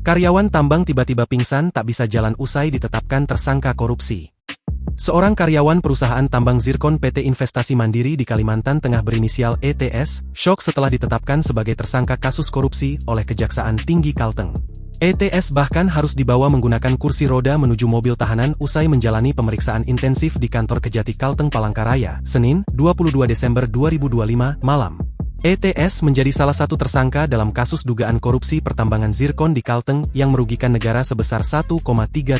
Karyawan tambang tiba-tiba pingsan tak bisa jalan usai ditetapkan tersangka korupsi. Seorang karyawan perusahaan tambang zirkon PT Investasi Mandiri di Kalimantan Tengah berinisial ETS, syok setelah ditetapkan sebagai tersangka kasus korupsi oleh Kejaksaan Tinggi Kalteng. ETS bahkan harus dibawa menggunakan kursi roda menuju mobil tahanan usai menjalani pemeriksaan intensif di kantor Kejati Kalteng Palangkaraya, Senin, 22 Desember 2025, malam. ETS menjadi salah satu tersangka dalam kasus dugaan korupsi pertambangan zirkon di Kalteng yang merugikan negara sebesar 1,3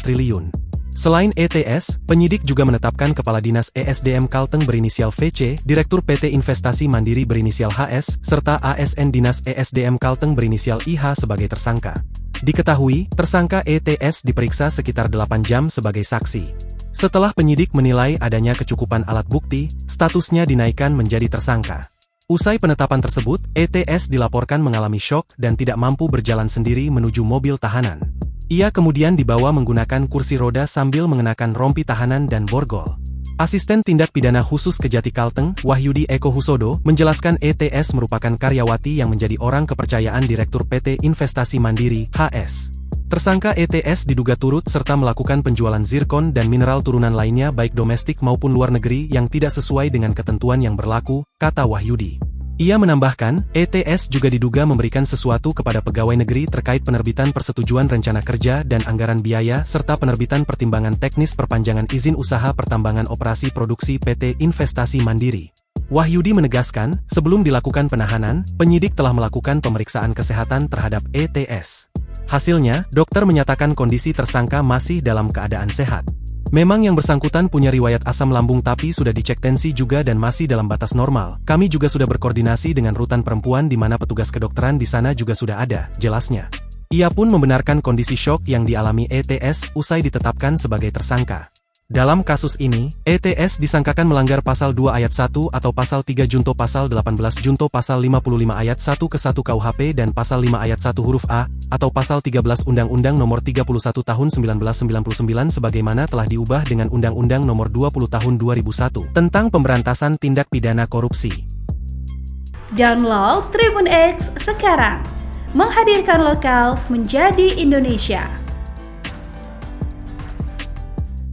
triliun. Selain ETS, penyidik juga menetapkan Kepala Dinas ESDM Kalteng berinisial VC, Direktur PT Investasi Mandiri berinisial HS, serta ASN Dinas ESDM Kalteng berinisial IH sebagai tersangka. Diketahui, tersangka ETS diperiksa sekitar 8 jam sebagai saksi. Setelah penyidik menilai adanya kecukupan alat bukti, statusnya dinaikkan menjadi tersangka. Usai penetapan tersebut, ETS dilaporkan mengalami syok dan tidak mampu berjalan sendiri menuju mobil tahanan. Ia kemudian dibawa menggunakan kursi roda sambil mengenakan rompi tahanan dan borgol. Asisten Tindak Pidana Khusus Kejati Kalteng, Wahyudi Eko Husodo, menjelaskan ETS merupakan karyawati yang menjadi orang kepercayaan Direktur PT Investasi Mandiri, HS. Tersangka ETS diduga turut serta melakukan penjualan zirkon dan mineral turunan lainnya baik domestik maupun luar negeri yang tidak sesuai dengan ketentuan yang berlaku, kata Wahyudi. Ia menambahkan, ETS juga diduga memberikan sesuatu kepada pegawai negeri terkait penerbitan persetujuan rencana kerja dan anggaran biaya serta penerbitan pertimbangan teknis perpanjangan izin usaha pertambangan operasi produksi PT Investasi Mandiri. Wahyudi menegaskan, sebelum dilakukan penahanan, penyidik telah melakukan pemeriksaan kesehatan terhadap ETS. Hasilnya, dokter menyatakan kondisi tersangka masih dalam keadaan sehat. Memang yang bersangkutan punya riwayat asam lambung tapi sudah dicek tensi juga dan masih dalam batas normal. Kami juga sudah berkoordinasi dengan rutan perempuan di mana petugas kedokteran di sana juga sudah ada, jelasnya. Ia pun membenarkan kondisi syok yang dialami ETS usai ditetapkan sebagai tersangka. Dalam kasus ini, ETS disangkakan melanggar pasal 2 ayat 1 atau pasal 3 junto pasal 18 junto pasal 55 ayat 1 ke 1 KUHP dan pasal 5 ayat 1 huruf A, atau pasal 13 Undang-Undang Nomor 31 Tahun 1999 sebagaimana telah diubah dengan Undang-Undang Nomor 20 Tahun 2001 tentang pemberantasan tindak pidana korupsi. Download Tribun X sekarang, menghadirkan lokal menjadi Indonesia.